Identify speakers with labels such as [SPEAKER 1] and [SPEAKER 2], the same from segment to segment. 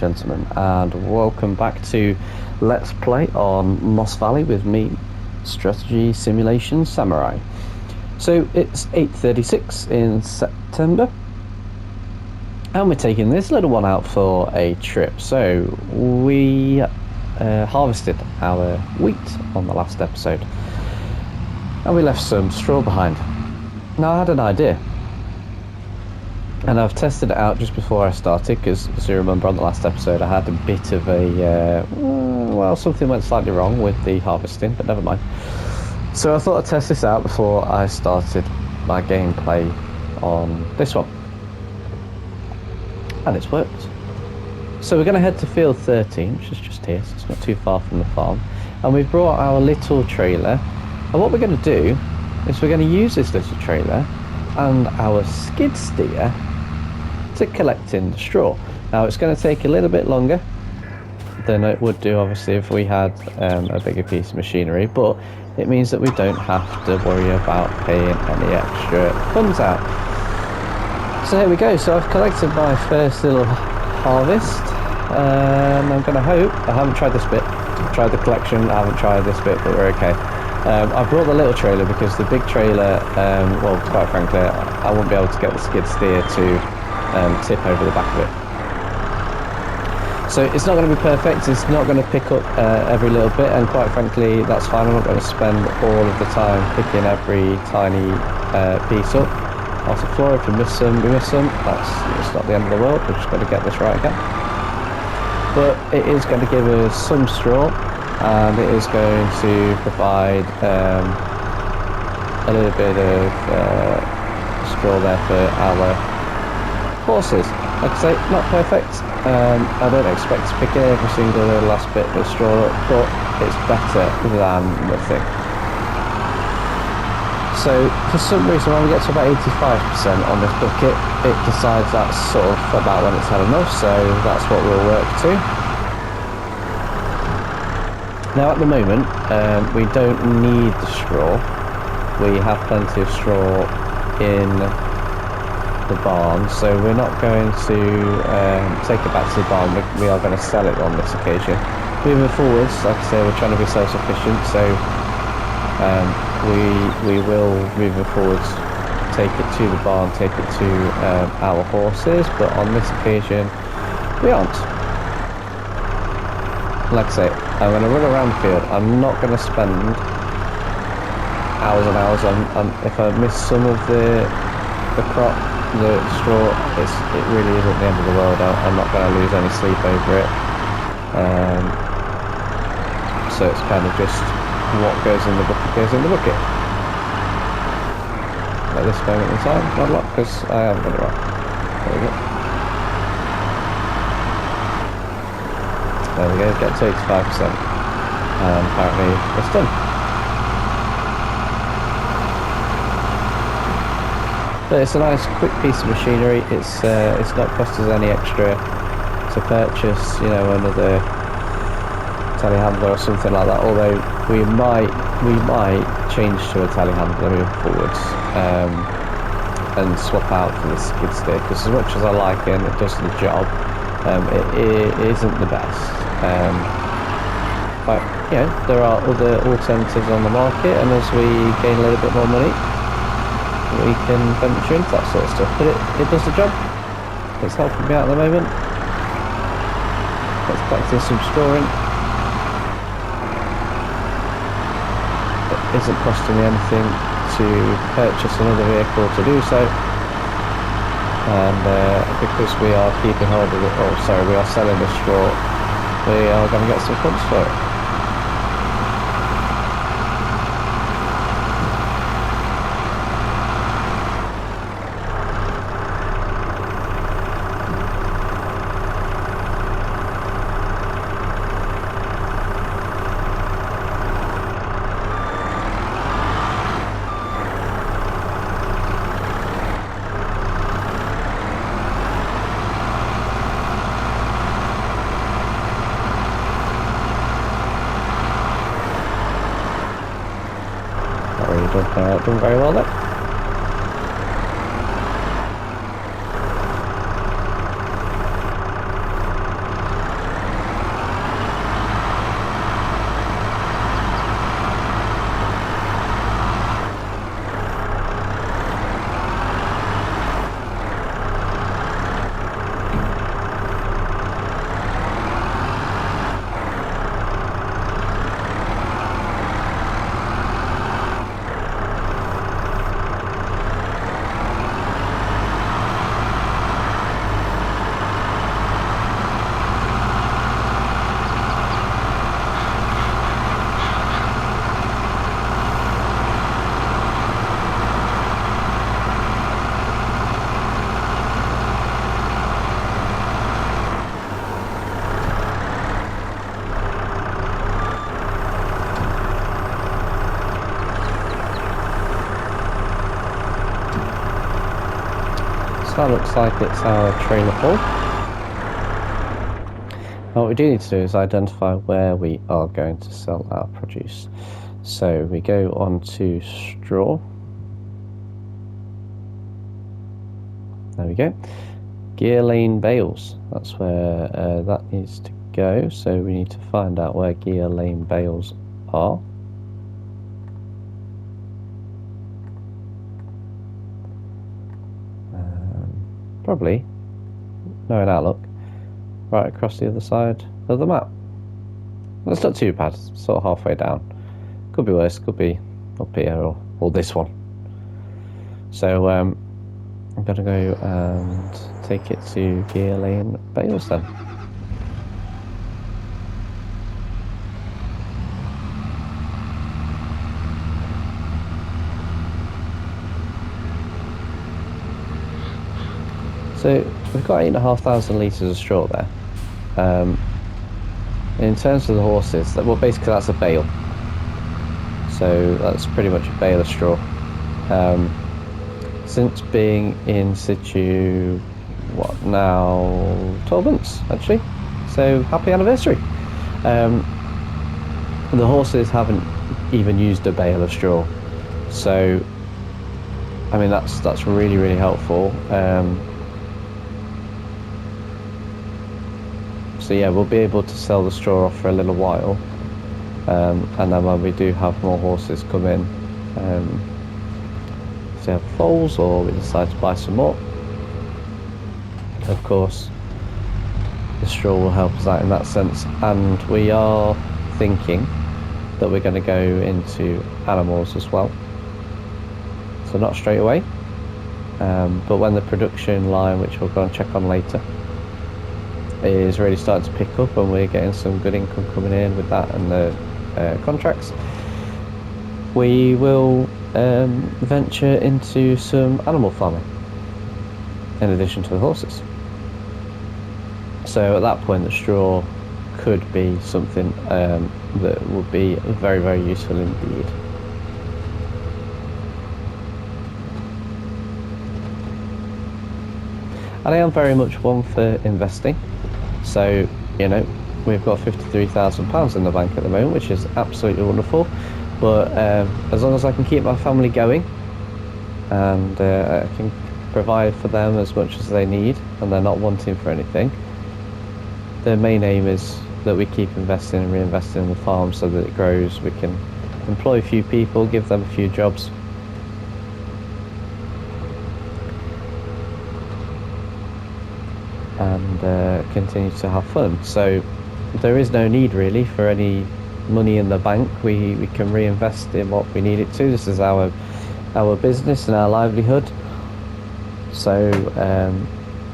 [SPEAKER 1] Gentlemen, and welcome back to Let's Play on Moss Valley with me, Strategy Simulation Samurai. So it's 8:36 in September, and we're taking this little one out for a trip. So we harvested our wheat on the last episode, and we left some straw behind. Now I had an idea. And I've tested it out just before I started, because as you remember on the last episode I had a bit of a, well, something went slightly wrong with the harvesting, but never mind. So I thought I'd test this out before I started my gameplay on this one. And it's worked. So we're going to head to field 13, which is just here, so it's not too far from the farm. And we've brought our little trailer. And what we're going to do is we're going to use this little trailer and our skid steer to collect in the straw. Now it's going to take a little bit longer than it would do obviously if we had a bigger piece of machinery, but it means that we don't have to worry about paying any extra funds out. So here we go. So I've collected my first little harvest, and I'm going to hope, I haven't tried this bit, I've tried the collection, I haven't tried this bit, but we're okay. I brought the little trailer because the big trailer, well, quite frankly, I won't be able to get the skid steer to tip over the back of it. So it's not going to be perfect, it's not going to pick up every little bit, and quite frankly, that's fine. I'm not going to spend all of the time picking every tiny piece up. Off the floor, if we miss some, we miss some. It's not the end of the world, we're just going to get this right again. But it is going to give us some straw, and it is going to provide a little bit of straw there for our horses. Like I say, not perfect. I don't expect to pick every single last bit of straw up, but it's better than nothing. So for some reason when we get to about 85% on this bucket, it decides that's sort of about when it's had enough, so that's what we'll work to. Now at the moment, we don't need the straw. We have plenty of straw in the barn, so we're not going to take it back to the barn. We are going to sell it on this occasion. Moving forwards, like I say, we're trying to be self-sufficient, so we will, moving forwards, take it to the barn, take it to our horses, but on this occasion we aren't. Like I say, I'm going to run around the field. I'm not going to spend hours and hours on if I miss some of the crop, the straw, it really isn't the end of the world. I'm not going to lose any sleep over it. So it's kind of just what goes in the bucket goes in the bucket. At this moment in time, not a lot, because I haven't got it right. There we go. There we go, get to 85%. And apparently it's done. But it's a nice quick piece of machinery. It's not cost us any extra to purchase, you know, another telehandler or something like that, although we might change to a telehandler moving forwards and swap out for the skid steer, because as much as I like it and it does the job, it isn't the best. But you know, there are other alternatives on the market, and as we gain a little bit more money, we can venture into that sort of stuff. But it does the job. It's helping me out at the moment. It's collecting some straw in. It isn't costing me anything to purchase another vehicle to do so. And because we are keeping hold of it, oh sorry, we are selling the straw, we are going to get some funds for it. Done very well there. that looks like it's our trailer full. What we do need to do is identify where we are going to sell our produce. So we go on to straw. There we go. Gear lane bales. That's where that needs to go. So we need to find out where gear lane bales are. Probably, no, in Outlook, right across the other side of the map. That's not too bad, it's sort of halfway down. Could be worse, could be up here or this one. So I'm going to go and take it to gear lane bales then. So we've got 8,500 litres of straw there. In terms of the horses, well, basically that's a bale. So that's pretty much a bale of straw. Since being in situ, what now, 12 months actually. So happy anniversary. The horses haven't even used a bale of straw. So I mean that's really, really helpful. So yeah, we'll be able to sell the straw off for a little while, and then when we do have more horses come in, if they have foals or we decide to buy some more, of course the straw will help us out in that sense. And we are thinking that we're going to go into animals as well, so not straight away, but when the production line, which we'll go and check on later, is really starting to pick up and we're getting some good income coming in with that and the contracts, we will venture into some animal farming in addition to the horses. So at that point the straw could be something that would be very, very useful indeed. And I am very much one for investing. So, you know, we've got £53,000 in the bank at the moment, which is absolutely wonderful. But as long as I can keep my family going and I can provide for them as much as they need and they're not wanting for anything, the main aim is that we keep investing and reinvesting in the farm so that it grows. We can employ a few people, give them a few jobs. And continue to have fun. So there is no need really for any money in the bank. We can reinvest in what we need it to. This is our business and our livelihood. So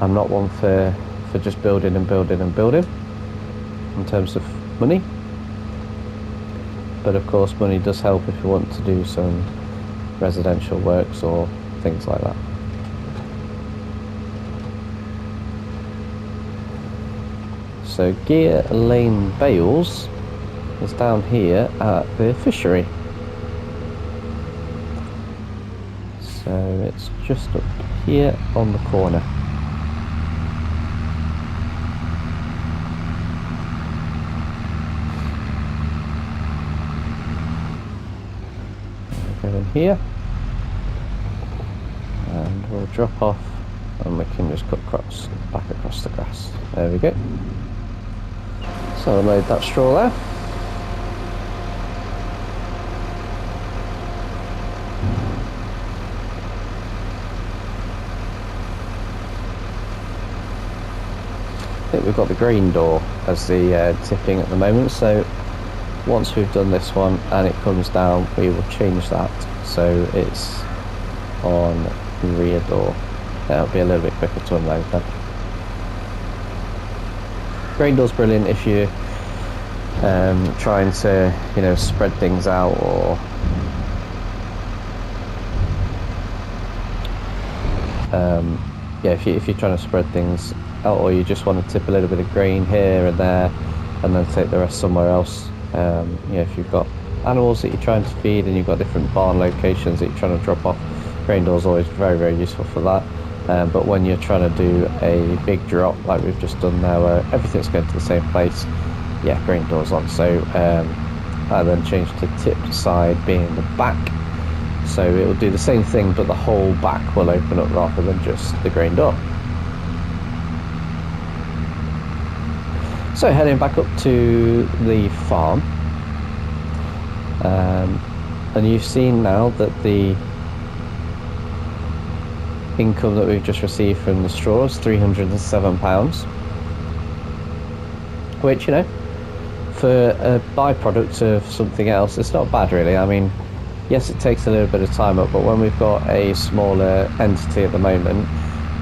[SPEAKER 1] I'm not one for just building and building and building in terms of money. But of course money does help if you want to do some residential works or things like that. So gear lane bales is down here at the fishery. So it's just up here on the corner. Go in here and we'll drop off and we can just cut back across the grass. There we go. So I laid that straw there. I think we've got the green door as the tipping at the moment, so once we've done this one and it comes down we will change that so it's on the rear door. That'll be a little bit quicker to unload then. Green door's brilliant if you're trying to, you know, spread things out or yeah, if you're trying to spread things out or you just want to tip a little bit of grain here and there and then take the rest somewhere else. Yeah, if you've got animals that you're trying to feed and you've got different barn locations that you're trying to drop off, grain door's always very, very useful for that. but when you're trying to do a big drop like we've just done there, where everything's going to the same place, yeah, green doors on. So I then changed to tipped side being the back, so it will do the same thing, but the whole back will open up rather than just the green door. So heading back up to the farm, and you've seen now that the income that we've just received from the straw is £307, which, you know, for a byproduct of something else, it's not bad really. I mean, yes, it takes a little bit of time up, but when we've got a smaller entity at the moment,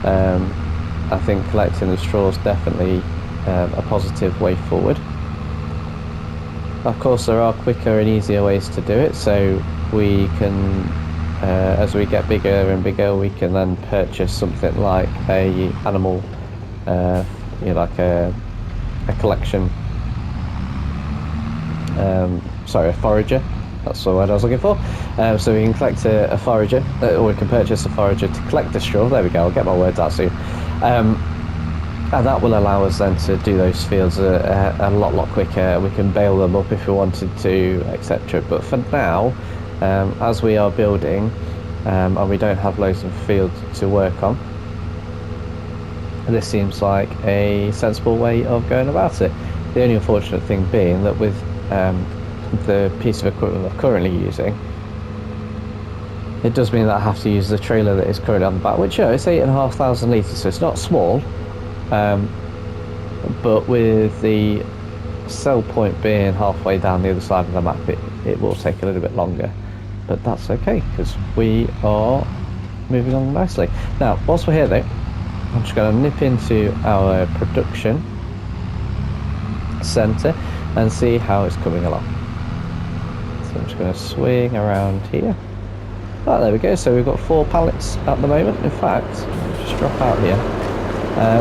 [SPEAKER 1] I think collecting the straw is definitely a positive way forward. Of course, there are quicker and easier ways to do it, so we can, as we get bigger and bigger, we can then purchase something like a animal, you know, like a collection, sorry, a forager. That's the word I was looking for. So we can collect a forager, or we can purchase a forager to collect the straw. There we go, I'll get my words out soon. And that will allow us then to do those fields a lot quicker. We can bale them up if we wanted to, etc. But for now, as we are building, and we don't have loads of fields to work on, this seems like a sensible way of going about it. The only unfortunate thing being that with the piece of equipment I'm currently using, it does mean that I have to use the trailer that is currently on the back, which, you know, it's 8,500 litres, so it's not small. But with the sell point being halfway down the other side of the map, it will take a little bit longer, but that's okay because we are moving along nicely. Now, whilst we're here though, I'm just going to nip into our production centre and see how it's coming along. So I'm just going to swing around here. Oh, there we go. So we've got 4 pallets at the moment. In fact, just drop out here.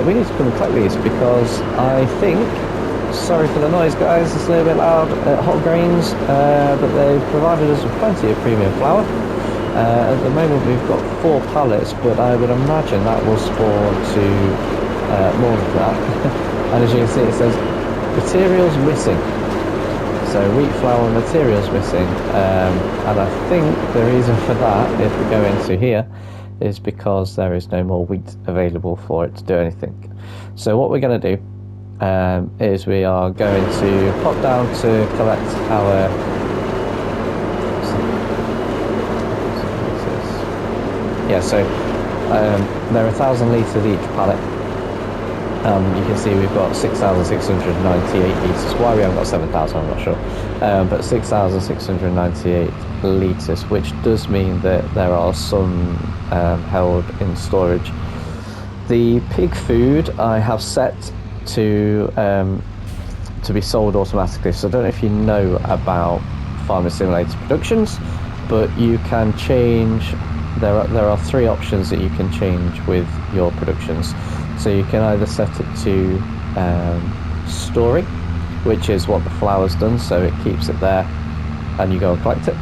[SPEAKER 1] We need to come and collect these because I think, sorry for the noise guys, it's a little bit loud at Hot Grains, but they've provided us with plenty of premium flour. At the moment we've got 4 pallets, but I would imagine that will spawn to more of that. And as you can see, it says materials missing. So wheat flour materials missing, and I think the reason for that, if we go into here, is because there is no more wheat available for it to do anything. So what we're going to do is we are going to pop down to collect our so they're 1,000 litres each pallet. You can see we've got 6,698 litres. Why we haven't got 7,000 I'm not sure, but 6,698 litres, which does mean that there are some held in storage. The pig food I have set to be sold automatically, so I don't know if you know about Farming Simulator Productions, but you can change. There are 3 options that you can change with your productions. So you can either set it to storing, which is what the flour's done, so it keeps it there and you go and collect it.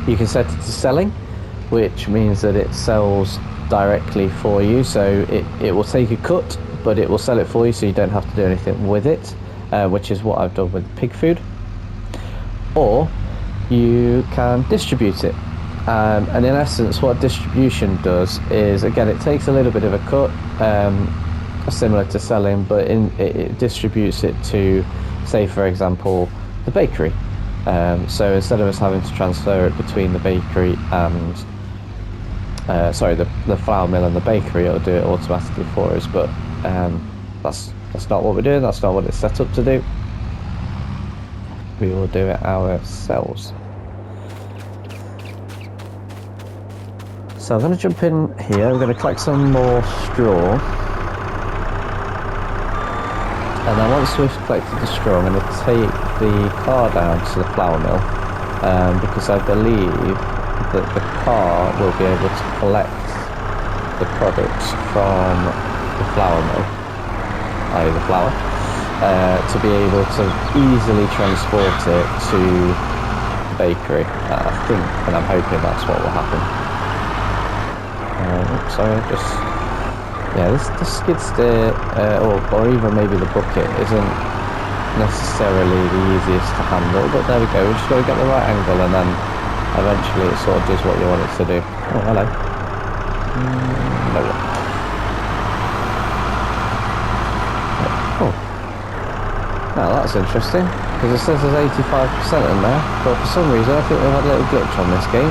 [SPEAKER 1] You can set it to selling, which means that it sells directly for you, so it will take a cut, but it will sell it for you, so you don't have to do anything with it, which is what I've done with pig food. Or you can distribute it. And in essence, what distribution does is, again, it takes a little bit of a cut, similar to selling, but it distributes it to, say, for example, the bakery. So instead of us having to transfer it between the bakery and, the flour mill and the bakery, it'll do it automatically for us. But that's not what we're doing. That's not what it's set up to do. We will do it ourselves. So I'm going to jump in here, I'm going to collect some more straw, and then once we've collected the straw, I'm going to take the car down to the flour mill, because I believe that the car will be able to collect the products from the flour mill, i.e. the flour, to be able to easily transport it to the bakery. I think, and I'm hoping that's what will happen. Sorry, just yeah. This skid steer, or even maybe the bucket isn't necessarily the easiest to handle, but there we go. We just got to get the right angle, and then eventually it sort of does what you want it to do. Oh, hello. There we go. Oh, now that's interesting, because it says there's 85% in there, but for some reason I think we've had a little glitch on this game,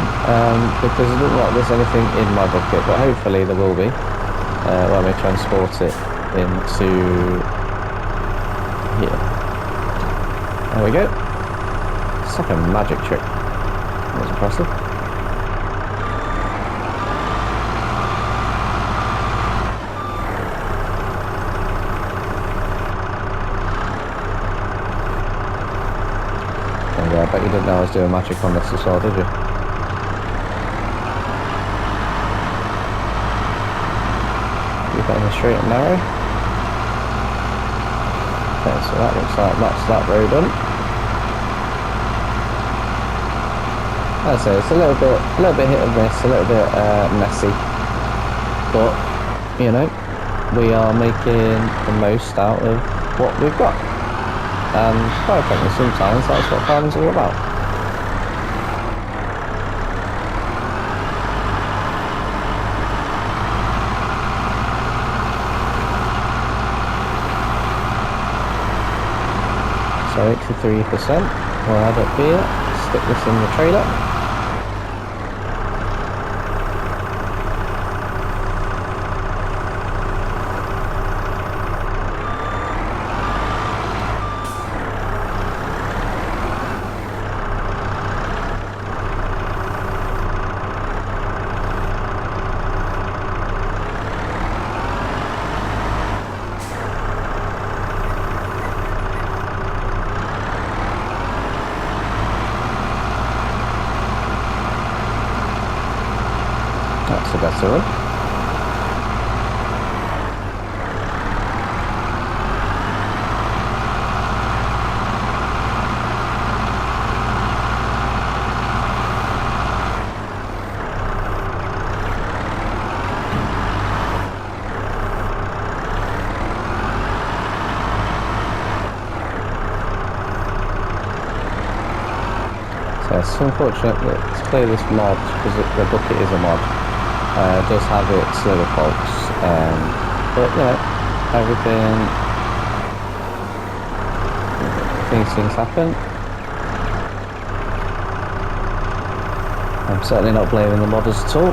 [SPEAKER 1] because it doesn't look like there's anything in my bucket, but hopefully there will be when we transport it into here. There we go. It's like a magic trick. That was impressive. And I bet you didn't know I was doing magic on this as well, did you? Keep it in the straight and narrow. Okay, so that looks like that's that row done. I'd say it's a little bit hit and miss, a little bit messy, but you know, we are making the most out of what we've got, and quite frankly, sometimes that's what farming's all about. So 83%. We'll add up here. Stick this in the trailer. That's a better one. So it's unfortunate that to play this mod, because the bucket is a mod, does have its little faults, but you know, things happen. I'm certainly not blaming the modders at all.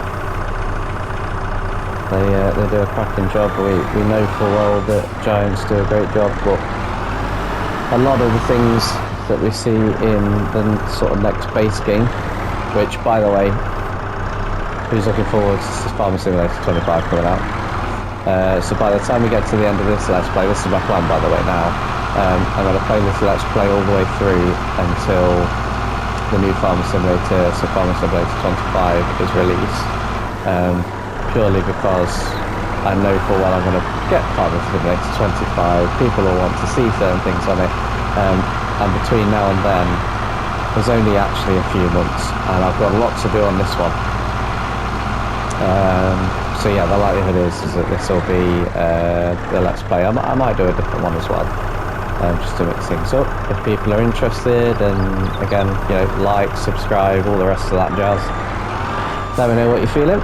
[SPEAKER 1] They do a cracking job. We know full well that Giants do a great job, but a lot of the things that we see in the sort of next base game, which by the way, who's looking forward to Farming Simulator 25 coming out. So by the time we get to the end of this Let's Play, this is my plan by the way now, I'm going to play this Let's Play all the way through until the new Farming Simulator, so Farming Simulator 25 is released, purely because I know full well I'm going to get Farming Simulator 25, people will want to see certain things on it, and between now and then, there's only actually a few months, and I've got a lot to do on this one. So yeah, the likelihood is that this will be the Let's Play. I might do a different one as well, just to mix things up. If people are interested, and again, you know, like, subscribe, all the rest of that jazz. Let me know what you're feeling.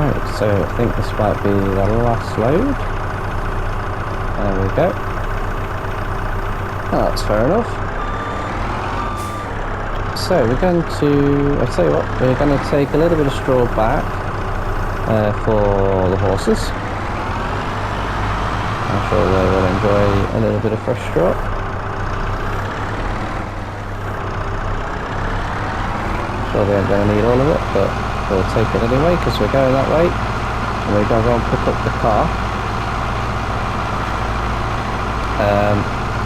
[SPEAKER 1] Right, so I think this might be the last load. There we go. Oh, that's fair enough. So we're going to, I'll tell you what, we're going to take a little bit of straw back, for the horses. I'm sure they will enjoy a little bit of fresh straw. Sure they aren't going to need all of it, but we'll take it anyway because we're going that way. And we're going to go and pick up the car.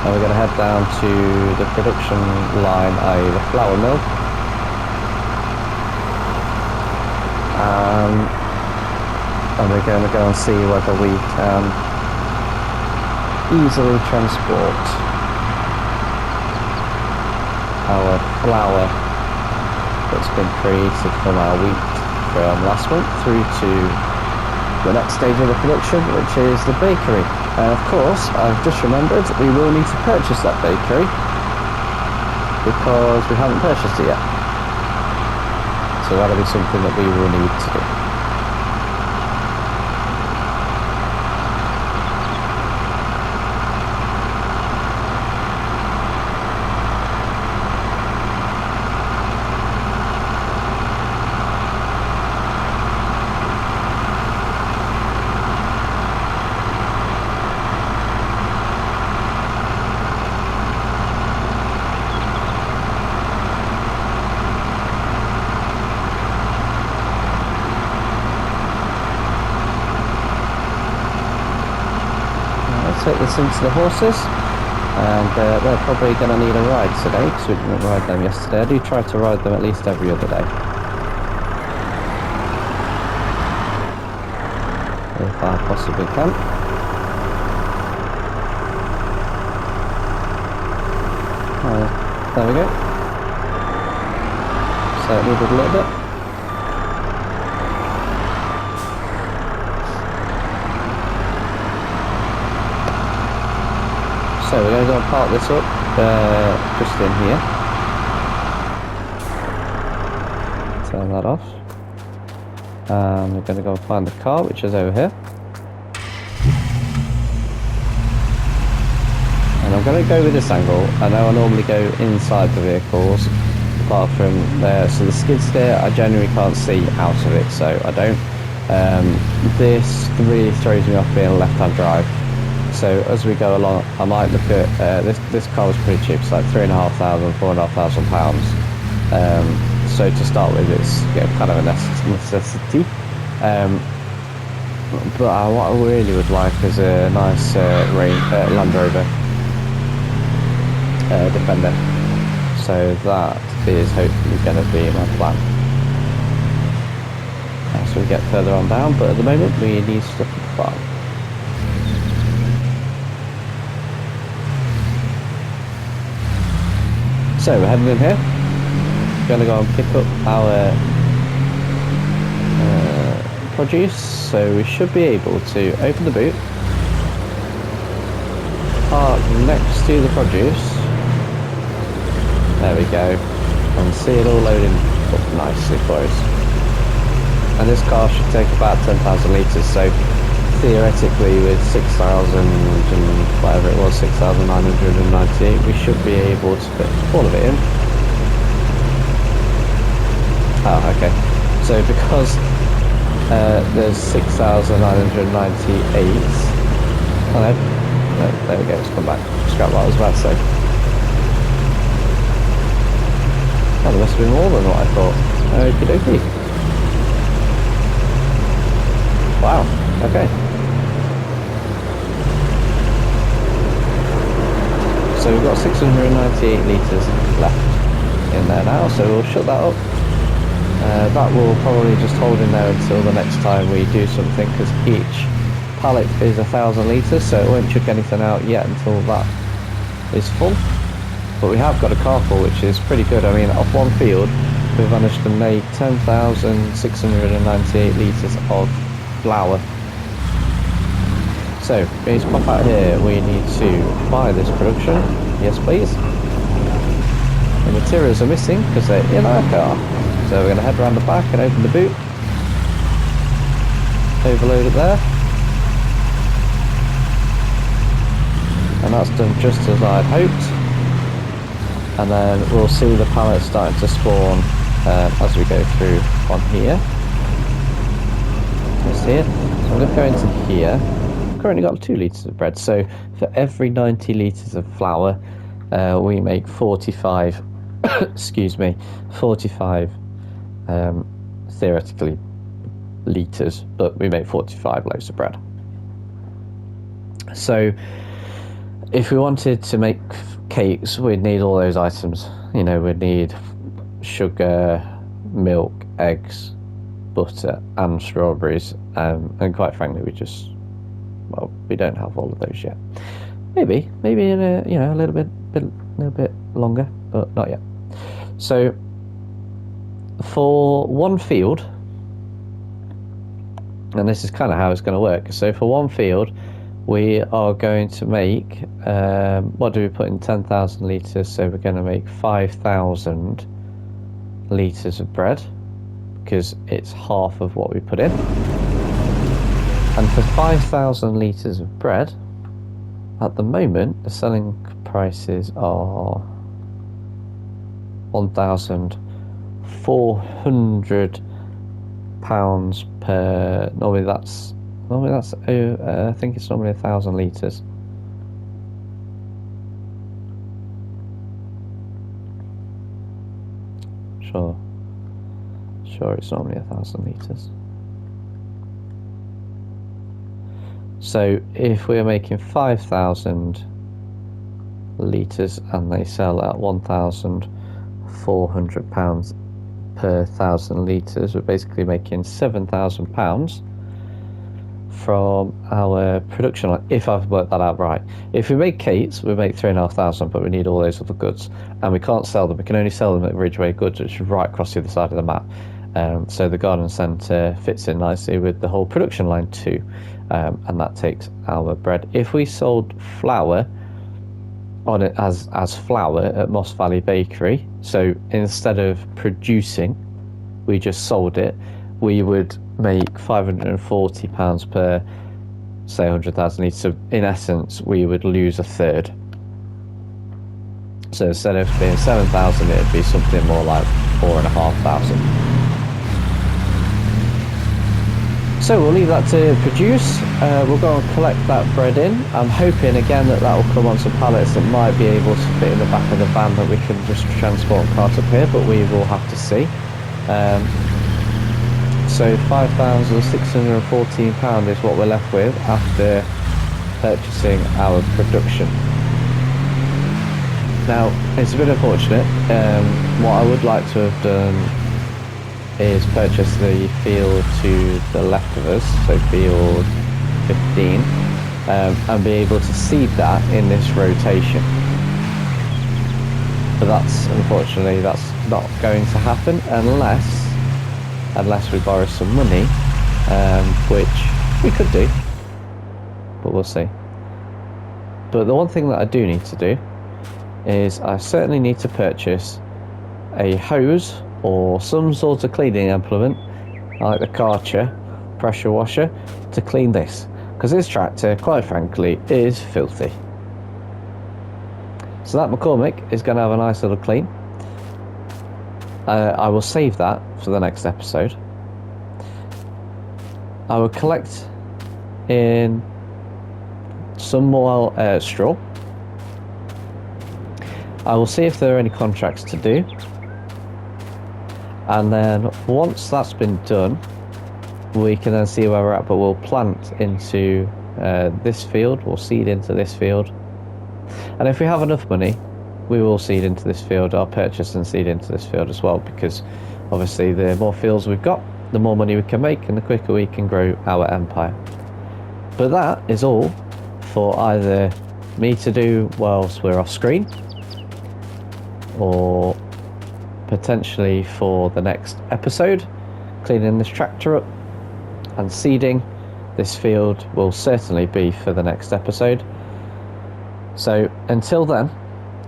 [SPEAKER 1] And we're going to head down to the production line, i.e. the flour mill. And we're going to go and see whether we can easily transport our flour that's been created from our wheat from last month through to the next stage of the production, which is the bakery. And of course, I've just remembered we will need to purchase that bakery because we haven't purchased it yet. So that'll be something that we will need to do. Take this into the horses, and they're probably going to need a ride today because we didn't ride them yesterday. I do try to ride them at least every other day if I possibly can. There we go. So it needed a little bit. So we're going to go and park this up just in here. Turn that off. And we're going to go and find the car, which is over here. And I'm going to go with this angle. I know I normally go inside the vehicles, apart from there. So the skid steer, I generally can't see out of it, so I don't. This really throws me off being a left-hand drive. So as we go along, I might look at this car was pretty cheap. It's like £3,500, £4,500. So to start with, it's kind of a necessity. But what I really would like is a nice Land Rover Defender. So that is hopefully going to be my plan as we get further on down. But at the moment, we need stuff at the farm. So we're heading in here. We're going to go and pick up our produce. So we should be able to open the boot, park next to the produce. There we go, and see it all loading up nicely for us. And this car should take about 10,000 litres. So theoretically, with 6,000 and whatever it was, 6,998, we should be able to put all of it in. Oh, okay. So because there's 6,998. Oh no, there we go. Let's come back. Scrap what I was about to say. Oh, there must have been more than what I thought. Okie dokie. Wow. Okay. So we've got 698 litres left in there now, so we'll shut that up. That will probably just hold in there until the next time we do something, because each pallet is 1,000 litres, so it won't chuck anything out yet until that is full. But we have got a car full, which is pretty good. I mean, off one field, we've managed to make 10,698 litres of flour. So, we need to pop out here. We need to buy this production. Yes, please. The materials are missing because they're in our car. So we're going to head around the back and open the boot. Overload it there. And that's done just as I'd hoped. And then we'll see the pallets starting to spawn as we go through on here. this here. So I'm going to go into here. I've currently got 2 litres of bread. So for every 90 litres of flour, we make 45, excuse me, 45 theoretically litres, but we make 45 loaves of bread. So if we wanted to make cakes, we'd need all those items. You know, we'd need sugar, milk, eggs, butter and strawberries, and quite frankly we don't have all of those yet. Maybe in a little bit longer, but not yet. So for one field, and this is kind of how it's going to work, so for one field we are going to make, what do we put in 10,000 litres? So we're going to make 5,000 litres of bread, because it's half of what we put in. And for 5,000 litres of bread, at the moment the selling prices are £1,400 per. Normally that's I think it's normally 1,000 litres. Sure, it's normally 1,000 litres. So if we're making 5,000 litres and they sell at £1,400 per 1,000 litres, we're basically making £7,000 from our production line, if I've worked that out right. If we make cakes, we make 3,500, but we need all those other goods, and we can't sell them. We can only sell them at Ridgeway Goods, which is right across the other side of the map. So the garden centre fits in nicely with the whole production line too, and that takes our bread. If we sold flour on it as flour at Moss Valley Bakery, so instead of producing, we just sold it, we would make £540 per, say, 100,000 litres. So in essence, we would lose a third. So instead of being 7,000, it would be something more like 4,500. So we'll leave that to produce. We'll go and collect that bread in. I'm hoping again that will come on some pallets that might be able to fit in the back of the van that we can just transport and cart up here, but we will have to see. So £5,614 is what we're left with after purchasing our production. Now, it's a bit unfortunate. What I would like to have done is purchase the field to the left of us, so field 15, and be able to seed that in this rotation. But unfortunately that's not going to happen unless we borrow some money, which we could do, but we'll see. But the one thing that I do need to do is I certainly need to purchase a hose or some sort of cleaning implement, like the Karcher pressure washer, to clean this, because this tractor, quite frankly, is filthy. So that McCormick is going to have a nice little clean. I will save that for the next episode. I will collect in some more straw. I will see if there are any contracts to do, and then once that's been done, we can then see where we're at. But we'll plant into this field, we'll seed into this field, and if we have enough money, we will seed into this field. I'll purchase and seed into this field as well, because obviously the more fields we've got, the more money we can make and the quicker we can grow our empire. But that is all for either me to do whilst we're off screen, or potentially for the next episode. Cleaning this tractor up and seeding this field will certainly be for the next episode. So until then,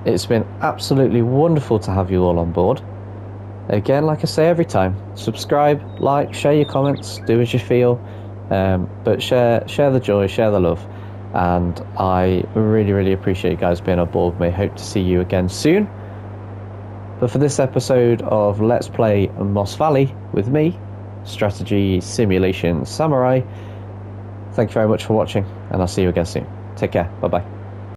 [SPEAKER 1] it's been absolutely wonderful to have you all on board. Again, like I say every time, subscribe, like, share your comments, do as you feel, but share the joy, share the love, and I really appreciate you guys being on board with me. Hope to see you again soon. But for this episode of Let's Play Moss Valley with me, strategy simulation samurai. Thank you very much for watching, and I'll see you again soon. Take care. Bye bye.